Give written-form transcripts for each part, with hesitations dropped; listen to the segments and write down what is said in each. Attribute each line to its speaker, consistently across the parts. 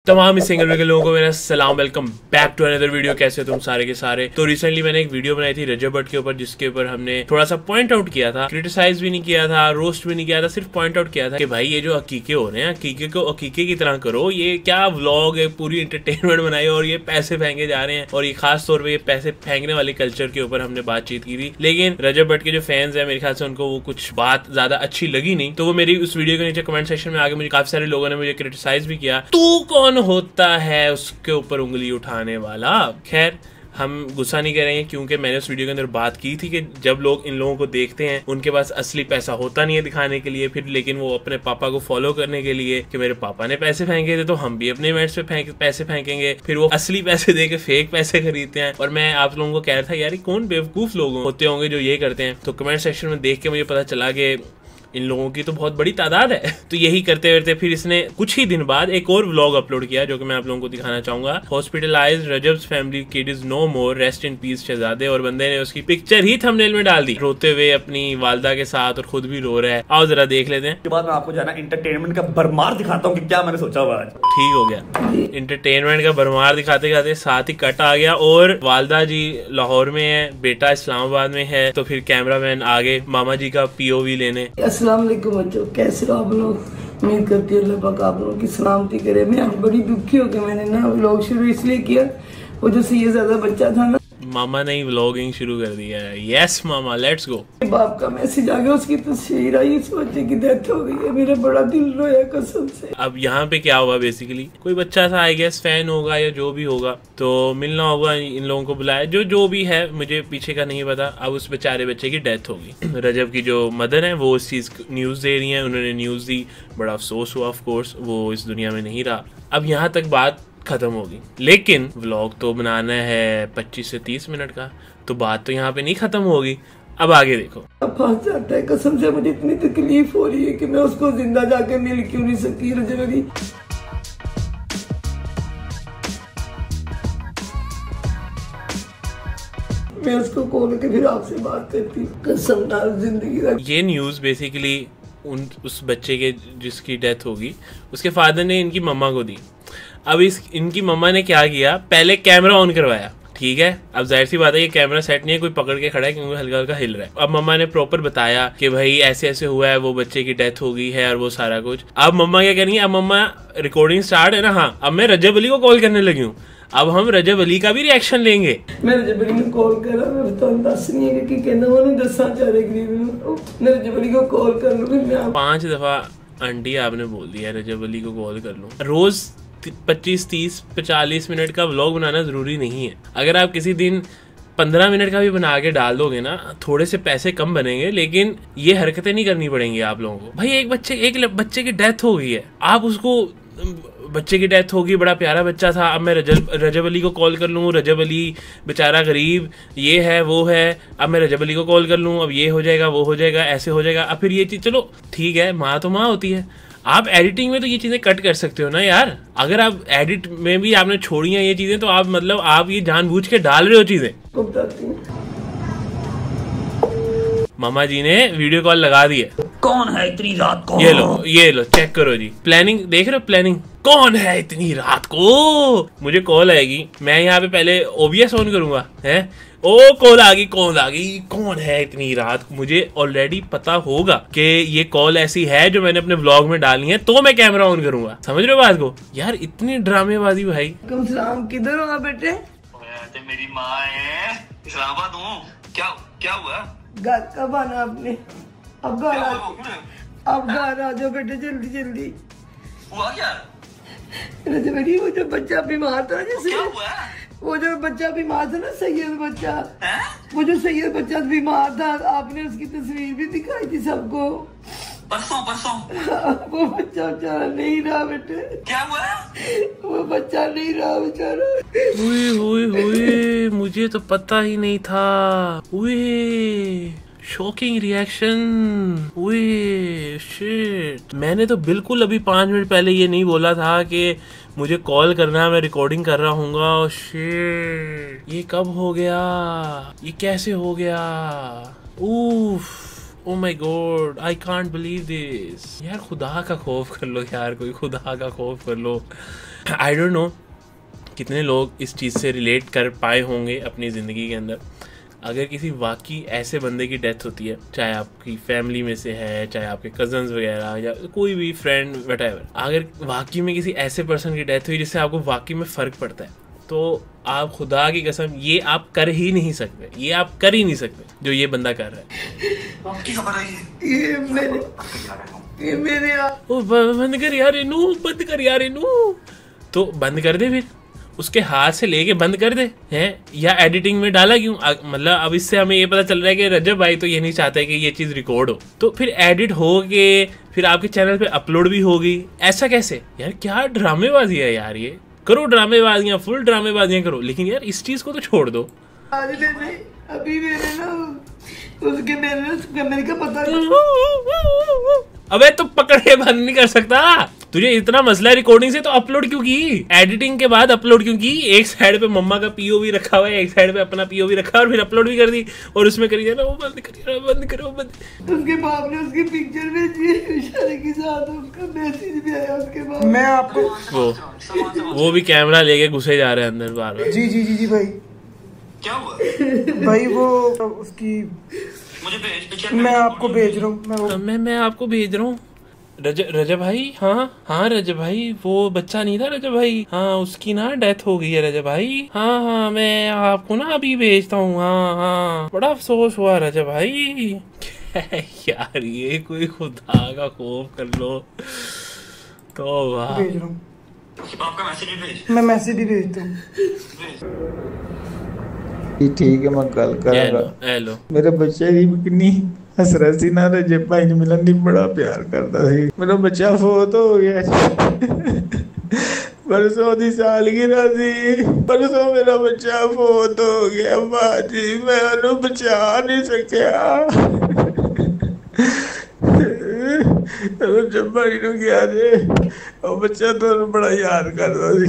Speaker 1: तमाम इस सिंगल के लोगों को मेरा सलाम, welcome back to another video. कैसे तुम सारे के सारे। तो रिसेंटली मैंने एक वीडियो बनाई थी रजब भट्ट के ऊपर, जिसके ऊपर हमने थोड़ा सा पॉइंट आउट किया था, क्रिटिसाइज भी नहीं किया था, रोस्ट भी नहीं किया था, सिर्फ पॉइंट आउट किया था कि भाई ये जो अकीके हो रहे हैं, अकीके को अकीके की तरह करो, ये क्या व्लॉग है, पूरी एंटरटेनमेंट बनाई और ये पैसे फेंके जा रहे हैं। और ये खास तौर पर ये पैसे फेंकने वाले कल्चर के ऊपर हमने बातचीत की थी। लेकिन रजब भट्ट के जो फैंस है, मेरे ख्याल से उनको वो कुछ बात ज्यादा अच्छी लगी नहीं, तो वो मेरी उस वीडियो के नीचे कमेंट सेक्शन में आगे मुझे काफी सारे लोगों ने मुझे क्रिटिसाइज भी किया, तू कौन होता है उसके ऊपर उंगली उठाने वाला। खैर, हम गुस्सा नहीं करेंगे क्योंकि मैंने उस वीडियो के अंदर बात की थी कि जब लोग इन लोगों को देखते हैं उनके पास असली पैसा होता नहीं है दिखाने के लिए, फिर लेकिन वो अपने पापा को फॉलो करने के लिए कि मेरे पापा ने पैसे फेंके थे तो हम भी अपने इवेंट्स पे पैसे फेंकेंगे, फिर वो असली पैसे दे के फेक पैसे खरीदते हैं। और मैं आप लोगों को कह रहा था यार कौन बेवकूफ लोग होते होंगे जो ये करते हैं। तो कमेंट सेक्शन में देख के मुझे पता चला कि इन लोगों की तो बहुत बड़ी तादाद है। तो यही करते करते फिर इसने कुछ ही दिन बाद एक और व्लॉग अपलोड किया जो कि मैं आप लोगों को दिखाना चाहूंगा। Hospitalized Rajab's family kid is no more, rest in peace शहजादे। और बंदे ने उसकी पिक्चर ही थंबनेल में डाल दी, रोते हुए अपनी वालदा के साथ, और खुद भी रो रहा है। आओ जरा देख लेते हैं।
Speaker 2: उसके बाद मैं आपको जाना एंटरटेनमेंट का भरमार दिखाता हूँ कि क्या मैंने सोचा हुआ आज।
Speaker 1: ठीक हो गया, एंटरटेनमेंट का भरमार दिखाते दिखाते साथ ही कट आ गया। और वालदा जी लाहौर में है, बेटा इस्लामाबाद में है, तो फिर कैमरामैन आगे मामा जी का POV लेने।
Speaker 3: अस्सलाम वालेकुम बच्चों, कैसे हो आप लोग? उम्मीद करती है अल्लाह पाक आप लोगों की सलामती करे। मैं आज बड़ी दुखी हो कि मैंने ना व्लॉग शुरू इसलिए किया, वो जो सैयद ज़ादा बच्चा था ना,
Speaker 1: मामा ने व्लॉगिंग शुरू कर दिया है। Yes mama, let's go.
Speaker 3: बाप का मैसेज आ गया, उसकी तस्वीर आई, इस बच्चे की डेथ हो गई है। मेरा बड़ा दिल रोया कसम से।
Speaker 1: अब यहाँ पे क्या हुआ, बेसिकली कोई बच्चा था, आई गेस फैन होगा या जो भी होगा, तो मिलना होगा, इन लोगों को बुलाया, जो भी है, मुझे पीछे का नहीं पता। अब उस बेचारे बच्चे की डेथ होगी। रजब की जो मदर है वो उस चीज न्यूज दे रही है, उन्होंने न्यूज दी, बड़ा अफसोस हुआ, ऑफ कोर्स वो इस दुनिया में नहीं रहा। अब यहाँ तक बात खत्म होगी, लेकिन व्लॉग तो बनाना है 25 से 30 मिनट का, तो बात तो यहाँ पे नहीं खत्म होगी। अब आगे देखो।
Speaker 3: अब फंस जाता है, कसम से मुझे इतनी तकलीफ हो रही है कि मैं उसको जिंदा जाके मिल क्यों नहीं सकती। रजब अली मैं उसको कॉल के फिर आपसे बात करती हूँ, कसम जिंदगी।
Speaker 1: ये न्यूज बेसिकली उस बच्चे के जिसकी डेथ होगी उसके फादर ने इनकी मम्मा को दी। अब इनकी मम्मा ने क्या किया, पहले कैमरा ऑन करवाया, ठीक है। अब जाहिर सी बात है ये कैमरा सेट नहीं है, कोई पकड़ के खड़ा है क्योंकि हल्का हल्का हिल रहा है। अब मम्मा ने प्रॉपर बताया कि भाई ऐसे ऐसे हुआ है, वो बच्चे की डेथ हो गई है और वो सारा कुछ। अब मम्मा क्या करेंगी, अब मम्मा रिकॉर्डिंग स्टार्ट है ना, हाँ, अब मैं रजब अली को कॉल करने लगी हूँ। अब हम रजब अली का भी रिएक्शन लेंगे।
Speaker 3: मैं रजब अली को कॉल करा, मैं तो दस नहीं है कि कहना वो दसा चाह रहे गरीब, मैं रजब अली को कॉल कर लूँ। मैं 5
Speaker 1: दफा आंटी आपने बोल दिया रजब अली को कॉल कर लूँ। रोज 25, 30, 40 मिनट का व्लॉग बनाना जरूरी नहीं है। अगर आप किसी दिन 15 मिनट का भी बना के डाल दोगे ना, थोड़े से पैसे कम बनेंगे, लेकिन ये हरकतें नहीं करनी पड़ेंगी आप लोगों को। भाई एक बच्चे की डेथ हो गई है, आप उसको, बच्चे की डेथ होगी, बड़ा प्यारा बच्चा था, अब मैं रजब अली को कॉल कर लूँ, रजब अली बेचारा गरीब, ये है वो है, अब मैं रजब अली को कॉल कर लूँ, अब ये हो जाएगा वो हो जाएगा ऐसे हो जाएगा। अब फिर ये चीज़, चलो ठीक है, माँ तो माँ होती है, आप एडिटिंग में तो ये चीज़ें कट कर सकते हो ना यार। अगर आप एडिट में भी आपने छोड़ी हैं ये चीज़ें, तो आप मतलब आप ये जानबूझ के डाल रहे हो चीज़ें। मामा जी ने वीडियो कॉल लगा दी है।
Speaker 2: कौन है इतनी रात को?
Speaker 1: ये लो चेक करो जी, प्लानिंग देख रहे हो, प्लानिंग। कौन है इतनी रात को? मुझे कॉल आएगी, मैं यहाँ पे पहले OBS ऑन करूंगा, है ओ कॉल आ गई, कौन है इतनी रात को? मुझे ऑलरेडी पता होगा कि ये कॉल ऐसी है जो मैंने अपने व्लॉग में डालनी है, तो मैं कैमरा ऑन करूंगा। समझ रहे हो बात को? यार इतनी ड्रामेबाजी भाई।
Speaker 3: सलाम, किधर हो आप बेटे?
Speaker 2: मेरी माँ है, इस्लामाबाद हूँ। क्या हुआ?
Speaker 3: घर कब आना आपने? अब घर आ जाओ बेटे, जल्दी।
Speaker 2: हुआ क्या?
Speaker 3: रजब अली वो जो बच्चा बीमार था, जैसे
Speaker 2: क्या हुआ?
Speaker 3: वो जो बच्चा बीमार था ना, सैयद बच्चा, वो जो सैयद बच्चा बीमार था, आपने उसकी तस्वीर भी दिखाई थी सबको।
Speaker 2: परसों
Speaker 3: वो बच्चा बेचारा नहीं रहा बेटे।
Speaker 2: क्या हुआ?
Speaker 3: वो बच्चा नहीं रहा बेचारा।
Speaker 1: हुए मुझे तो पता ही नहीं था। Shocking reaction. शिट, मैंने तो बिल्कुल अभी 5 मिनट पहले ये नहीं बोला था कि मुझे कॉल करना, मैं रिकॉर्डिंग कर रहा हूँ। शिट, ये कब हो गया? ये कैसे हो गया? Oh my God, I can't believe this. यार खुदा का खौफ कर लो यार, कोई खुदा का खौफ कर लो। आई डोंट नो कितने लोग इस चीज़ से रिलेट कर पाए होंगे अपनी ज़िंदगी के अंदर। अगर किसी वाकई ऐसे बंदे की डेथ होती है, चाहे आपकी फैमिली में से है, चाहे आपके कजन्स वगैरह या कोई भी फ्रेंड व्हाटएवर, अगर वाकई में किसी ऐसे पर्सन की डेथ हुई जिससे आपको वाकई में फ़र्क पड़ता है, तो आप खुदा की कसम ये आप कर ही नहीं सकते, ये आप कर ही नहीं सकते जो ये बंदा कर रहा है।
Speaker 3: ये मेरे
Speaker 1: ओ बंद कर यार इनू, बंद कर यार इनू। तो बंद कर दे, फिर उसके हाथ से लेके बंद कर दे हैं, या एडिटिंग में डाला क्यों? मतलब अब इससे हमें ये पता चल रहा है कि रजब भाई तो ये नहीं चाहते कि ये चीज़ रिकॉर्ड हो, तो फिर एडिट हो के फिर आपके चैनल पे अपलोड भी होगी। ऐसा कैसे यार? क्या ड्रामेबाजी है यार, ये करो ड्रामेबाजियाँ, फुल ड्रामेबाजियाँ करो, लेकिन यार इस चीज़ को तो छोड़ दो।
Speaker 3: अभी मेरे ना उसके मेरे का पता
Speaker 1: अबे तो पकड़ के बंद नहीं कर सकता। तुझे इतना मसला है रिकॉर्डिंग से तो अपलोड क्यों की? एडिटिंग के बाद अपलोड क्यों की? एक साइड पे मम्मा का पीओवी रखा हुआ है, एक साइड पे अपना पीओवी रखा है, और फिर अपलोड भी कर दी और उसमें करी जाना वो बंद करिए, बंद करो बंद।
Speaker 3: उसके बाप ने उसकी पिक्चर भेजी इशारे के साथ, उसका मैसेज भी आया उसके बाद। मैं आपको
Speaker 1: वो भी कैमरा लेके घुसे जा रहे हैं अंदर बार बार।
Speaker 3: जी भाई
Speaker 2: क्या हुआ
Speaker 3: भाई? वो उसकी
Speaker 2: मुझे भेज,
Speaker 3: मैं आपको भेज रहा हूँ।
Speaker 1: मैं आपको भेज रहा हूँ। रजब भाई, हाँ रजब भाई, वो बच्चा नहीं था रजब भाई, हाँ उसकी ना डेथ हो गई है रजब भाई। हाँ मैं आपको ना अभी भेजता हूँ। हाँ बड़ा अफसोस हुआ रजब भाई। यार ये कोई खुदा का खौफ कर लो तो वाह।
Speaker 3: भेज रहा हूँ,
Speaker 2: आपका मैसेज भी भेज।
Speaker 3: मैं मैसेज भी भेजता हूँ।
Speaker 4: ठीक है मैं कल करूंगा।
Speaker 1: हेलो
Speaker 4: मेरे बच्चे की कितनी हसरत सी ना, रजब भाई ने मिलन दी बड़ा प्यार करता सी। मेरा बच्चा फोत हो गया परसों दी सालगिरह सी, परसों मेरा बच्चा फोत हो गया बाजी, मैं उन्हें बचा नहीं सकिया। रजब भाई ने क्या दे, और बच्चा तो बड़ा याद करता सी,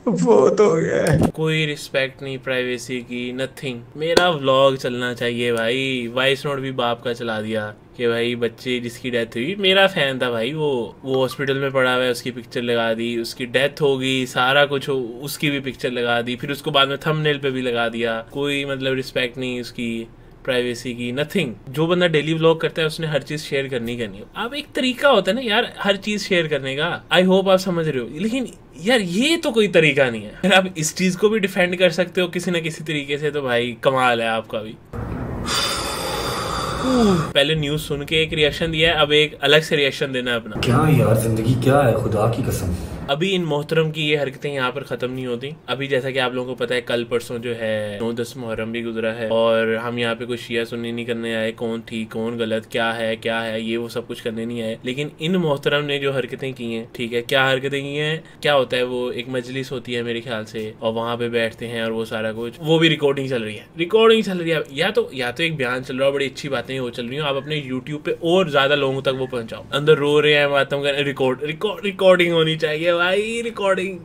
Speaker 4: बहुत हो गया है।
Speaker 1: कोई रिस्पेक्ट नहीं प्राइवेसी की, नथिंग। मेरा व्लॉग चलना चाहिए भाई। वॉइस नोट भी बाप का चला दिया कि भाई बच्चे जिसकी डेथ हुई, मेरा फैन था भाई, वो हॉस्पिटल में पड़ा हुआ है, उसकी पिक्चर लगा दी, उसकी डेथ हो गई, सारा कुछ हो, उसकी भी पिक्चर लगा दी, फिर उसको बाद में थंबनेल पे भी लगा दिया। कोई मतलब रिस्पेक्ट नहीं उसकी प्राइवेसी की, नथिंग। जो बंदा डेली व्लॉग करता है उसने हर चीज शेयर करनी है। अब एक तरीका होता है ना यार हर चीज शेयर करने का, आई होप आप समझ रहे हो, लेकिन यार ये तो कोई तरीका नहीं है। अगर आप इस चीज को भी डिफेंड कर सकते हो किसी ना किसी तरीके से, तो भाई कमाल है आपका भी। पहले न्यूज सुन के एक रिएक्शन दिया है, अब एक अलग से रिएक्शन देना है अपना।
Speaker 5: क्या यार जिंदगी क्या है, खुदा की कसम।
Speaker 1: अभी इन मोहतरम की ये हरकतें यहाँ पर खत्म नहीं होती। अभी जैसा कि आप लोगों को पता है कल परसों जो है 9-10 मुहर्रम भी गुजरा है, और हम यहाँ पे कुछ शिया सुन्नी नहीं करने आए, कौन ठीक कौन गलत, क्या है ये वो सब कुछ करने नहीं आए। लेकिन इन मोहतरम ने जो हरकतें की हैं, ठीक है, क्या हरकतें की हैं, क्या होता है, वो एक मजलिस होती है मेरे ख्याल से, और वहाँ पे बैठते हैं और वो सारा कुछ, वो भी रिकॉर्डिंग चल रही है, या तो एक बयान चल रहा है, बड़ी अच्छी बातें वो चल रही है, आप अपने यूट्यूब पे और ज्यादा लोगों तक वो पहुंचाओ। अंदर रो रहे हैं, बातों कर, रिकॉर्डिंग होनी चाहिए भाई, रिकॉर्डिंग।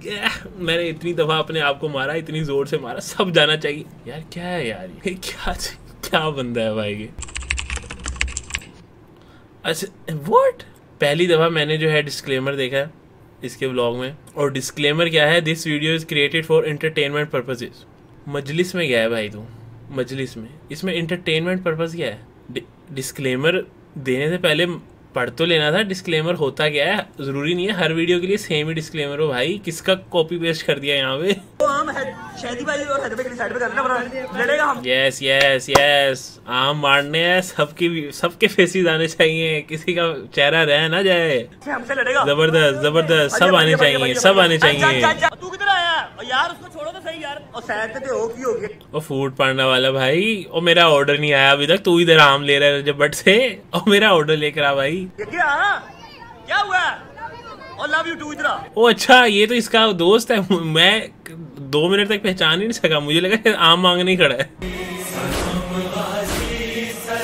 Speaker 1: मैंने इतनी दफा अपने आप को मारा, इतनी जोर से मारा, सब जाना चाहिए यार। क्या है यार ये, क्या बंदा है भाई ये। अच्छा व्हाट, पहली दफा मैंने जो है डिस्क्लेमर देखा है इसके व्लॉग में, और डिस्क्लेमर क्या है, this video is created for entertainment purposes. मजलिस में गया है भाई तू, मजलिस में, इसमें एंटरटेनमेंट पर्पस क्या है? डिस्क्लेमर देने से पहले पढ़ तो लेना था डिस्क्लेमर होता क्या है। जरूरी नहीं है हर वीडियो के लिए सेम ही डिस्क्लेमर हो भाई, किसका कॉपी पेस्ट कर दिया यहाँ पे। यस आम मारने हैं, सबके फेसेस आने चाहिए, किसी का चेहरा रह ना जाए। जबरदस्त सब आने चाहिए, सब आने चाहिए।
Speaker 6: तू किधर आया यार, उसको छोड़ो तो सही यार। और शायद तो हो गया
Speaker 1: वो फूड पांडा वाला भाई, और मेरा ऑर्डर नहीं आया अभी तक, तू इधर आम ले रहा है जब बट से, और मेरा ऑर्डर लेकर आ भाई।
Speaker 6: क्या हुआ? और लव यू टू इधर।
Speaker 1: ओ अच्छा, ये तो इसका दोस्त है, मैं 2 मिनट तक पहचान ही नहीं सका, मुझे लगा आम मांगने ही खड़ा है।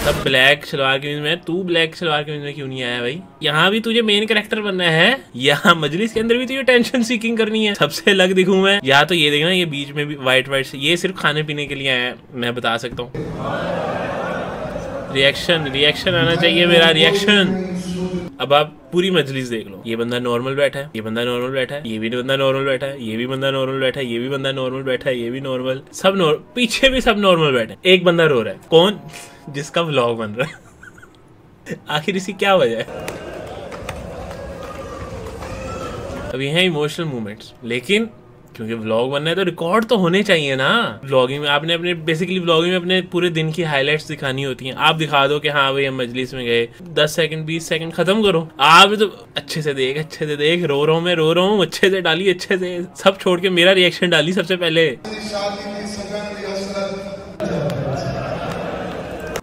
Speaker 1: सब ब्लैक शलवार कमीज में, तू ब्लैक शलवार कमीज में क्यों नहीं आया भाई? यहाँ भी तुझे मेन कैरेक्टर बनना है, यहाँ मजलिस के अंदर भी तुझे टेंशन सीकिंग करनी है, सबसे अलग दिखूं मैं। या तो ये देखना, ये बीच में भी व्हाइट से, ये सिर्फ खाने पीने के लिए आया है, मैं बता सकता हूँ। रिएक्शन आना चाहिए मेरा, रिएक्शन। अब आप पूरी मजलिस देख लो, ये बंदा नॉर्मल बैठा है, ये बंदा नॉर्मल बैठा है, ये भी बंदा नॉर्मल बैठा है, ये भी बंदा नॉर्मल बैठा है, ये भी बंदा नॉर्मल बैठा है, ये भी नॉर्मल, सब नॉर्मल, पीछे भी सब नॉर्मल बैठे हैं। एक बंदा रो रहा है, कौन? जिसका व्लॉग बन रहा है। आखिर इसकी क्या वजह है? अब ये है इमोशनल मोमेंट्स, लेकिन क्योंकि व्लॉग बनना है तो रिकॉर्ड तो होने चाहिए ना। व्लॉगिंग में आपने अपने बेसिकली व्लॉगिंग में अपने पूरे दिन की हाइलाइट्स दिखानी होती हैं। आप दिखा दो कि हाँ भाई हम मजलिस में गए, 10 सेकंड 20 सेकंड खत्म करो। आप तो अच्छे से देख, रो रहा हूँ मैं, रो रहा हूँ, अच्छे से डाली, अच्छे से सब छोड़ के मेरा रिएक्शन डाली सबसे पहले।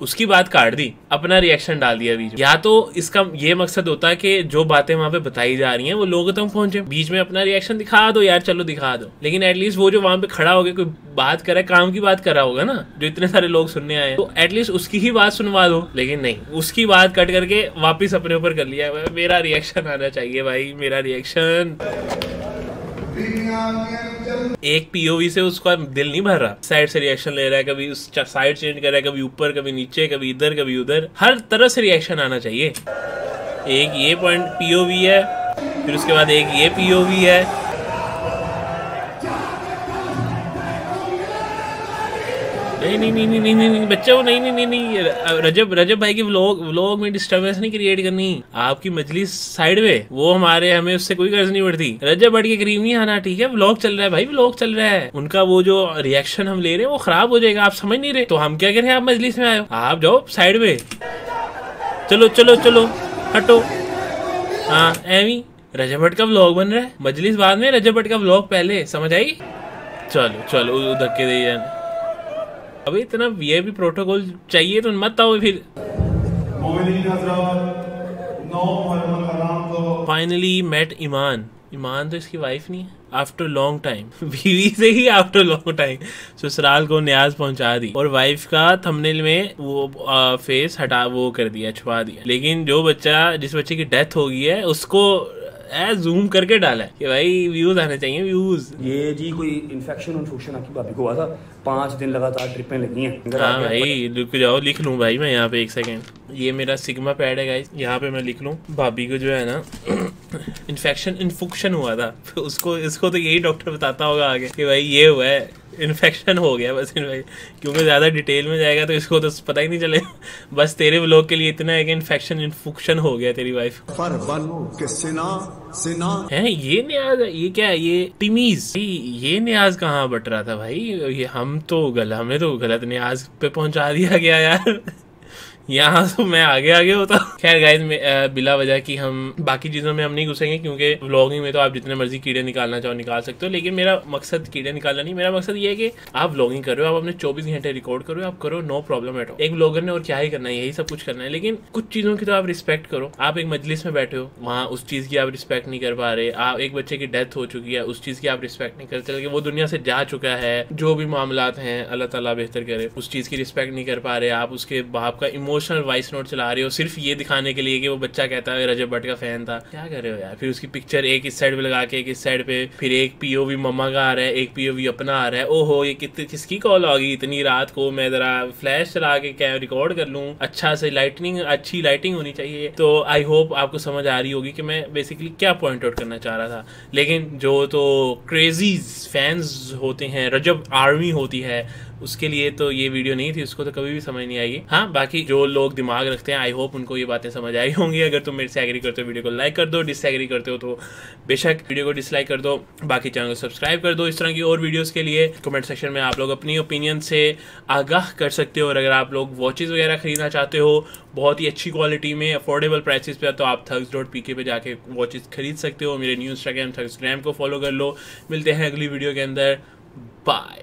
Speaker 1: उसकी बात काट दी, अपना रिएक्शन डाल दिया बीच में। या तो इसका ये मकसद होता है कि जो बातें वहां पे बताई जा रही हैं वो लोगों तक पहुंचे, बीच में अपना रिएक्शन दिखा दो यार, चलो दिखा दो। लेकिन एटलीस्ट वो जो वहां पे खड़ा होकर कोई बात करे, काम की बात कर रहा होगा ना, जो इतने सारे लोग सुनने आए, तो एटलीस्ट उसकी ही बात सुनवा दो। लेकिन नहीं, उसकी बात कट करके वापिस अपने ऊपर कर लिया। मेरा रिएक्शन आना चाहिए भाई, मेरा रिएक्शन। एक पीओवी से उसका दिल नहीं भर रहा, साइड से रिएक्शन ले रहा है, कभी उस साइड चेंज कर रहा है, कभी ऊपर, कभी नीचे, कभी इधर, कभी उधर, हर तरह से रिएक्शन आना चाहिए। एक ये पॉइंट पीओवी है, फिर उसके बाद एक ये पीओवी है। नहीं बच्चों, नहीं रजब भाई की व्लॉग में डिस्टर्बेंस नहीं क्रिएट करनी। आपकी मजलिस साइड में, वो हमें उससे कोई गर्ज नहीं पड़ती। रजब भट्ट के करीब नहीं आना, ठीक है? व्लॉग चल रहा है भाई, व्लॉग चल रहा है। उनका वो जो रिएक्शन हम ले रहे हैं वो खराब हो जाएगा, आप समझ नहीं रहे। तो हम क्या करें? आप मजलिस में आए हो, आप जाओ साइड में, चलो हटो। हाँ एवी, रजब भट्ट का व्लॉग बन रहा है, मजलिस बाद में, रजब भट्ट का व्लॉग पहले, समझ आई? चलो धक्के दे जाना। अबे इतना वीआईपी प्रोटोकॉल चाहिए तो मत आओ फिर। फाइनली मेट ईमान तो इसकी वाइफ नहीं है, आफ्टर लॉन्ग टाइम। बीवी से ही आफ्टर लॉन्ग टाइम ससुराल को न्याज पहुंचा दी, और वाइफ का थंबनेल में वो फेस हटा, वो कर दिया, छुपा दिया। लेकिन जिस बच्चे की डेथ हो गई है उसको जूम करके डाला है कि भाई व्यूज आने चाहिए, व्यूज।
Speaker 5: ये जी कोई इन्फेक्शन आपकी भाभी को हुआ था, 5 दिन लगातार ट्रिपें लगी हैं।
Speaker 1: हाँ भाई रुक जाओ, लिख लूँ भाई मैं यहाँ पे, एक सेकेंड। ये मेरा सिग्मा पैड है गाइस, यहाँ पे मैं लिख लूँ। भाभी को जो है ना इन्फेक्शन हुआ था, इसको तो यही डॉक्टर बताता होगा आगे कि भाई ये हुआ है, इन्फेक्शन हो गया बस भाई। क्योंकि ज़्यादा डिटेल में जाएगा तो इसको तो पता ही नहीं चलेगा। बस तेरे व्लॉग के लिए इतना है कि इन्फेक्शन हो गया तेरी वाइफ है। ये न्याज, ये क्या है? ये टिमीज, ये न्याज कहाँ बट रहा था भाई? ये हमें तो गलत न्याज पे पहुंचा दिया गया यार। यहाँ तो मैं आगे होता। खैर गाइस, बिला वजह की हम बाकी चीजों में हम नहीं घुसेंगे, क्योंकि व्लॉगिंग में तो आप जितने मर्जी कीड़े निकालना चाहो निकाल सकते हो। लेकिन मेरा मकसद कीड़े निकालना नहीं, मेरा मकसद ये है कि आप व्लॉगिंग कर रहे हो, आप अपने 24 घंटे रिकॉर्ड करो, आप करो, नो प्रॉब्लम एट ऑल। एक व्लॉगर ने और क्या ही करना है, यही सब कुछ करना है। लेकिन कुछ चीजों की तो आप रिस्पेक्ट करो। आप एक मजलिस में बैठे हो, वहाँ उस चीज की आप रिस्पेक्ट नहीं कर पा रहे। आप एक बच्चे की डेथ हो चुकी है, उस चीज की आप रिस्पेक्ट नहीं कर, चल वो दुनिया से जा चुका है, जो भी मामलात हैं अल्लाह ताला बेहतर करे, उस चीज की रिस्पेक्ट नहीं कर पा रहे। आप उसके बाप का इमोशनल वॉइस नोट चला रहे हो सिर्फ ये दिखाने के लिए कि वो बच्चा कहता है रजब भट्ट का फैन था। क्या कर रहे हो यार? फिर उसकी पिक्चर एक इस साइड पे लगा के, एक इस साइड पे, फिर एक पीओवी मम्मा का आ रहा है, एक पीओवी अपना आ रहा है। ओहो, ये किसकी कॉल आ गई इतनी रात को? मैं जरा फ्लैश चला के क्या रिकॉर्ड कर लूं, अच्छा से अच्छी लाइटिंग होनी चाहिए। तो आई होप आपको समझ आ रही होगी कि मैं बेसिकली क्या पॉइंट आउट करना चाह रहा था। लेकिन जो तो क्रेजीज फैंस होते हैं, रजब आर्मी होती है, उसके लिए तो ये वीडियो नहीं थी, उसको तो कभी भी समझ नहीं आएगी। हाँ, बाकी जो लोग दिमाग रखते हैं आई होप उनको ये बातें समझ आई होंगी। अगर तुम मेरे से एग्री करते हो वीडियो को लाइक कर दो, डिसएग्री करते हो तो बेशक वीडियो को डिसलाइक कर दो। बाकी चैनल को सब्सक्राइब कर दो। इस तरह की और वीडियोस के लिए कमेंट सेक्शन में आप लोग अपनी ओपिनियन से आगाह कर सकते हो। और अगर आप लोग वॉचेस वगैरह खरीदना चाहते हो बहुत ही अच्छी क्वालिटी में अफोर्डेबल प्राइसेस पे, तो आप thugs.pk पे जाके वॉचेस खरीद सकते हो। मेरे न्यू इंस्टाग्राम thugsgram को फॉलो कर लो। मिलते हैं अगली वीडियो के अंदर, बाय।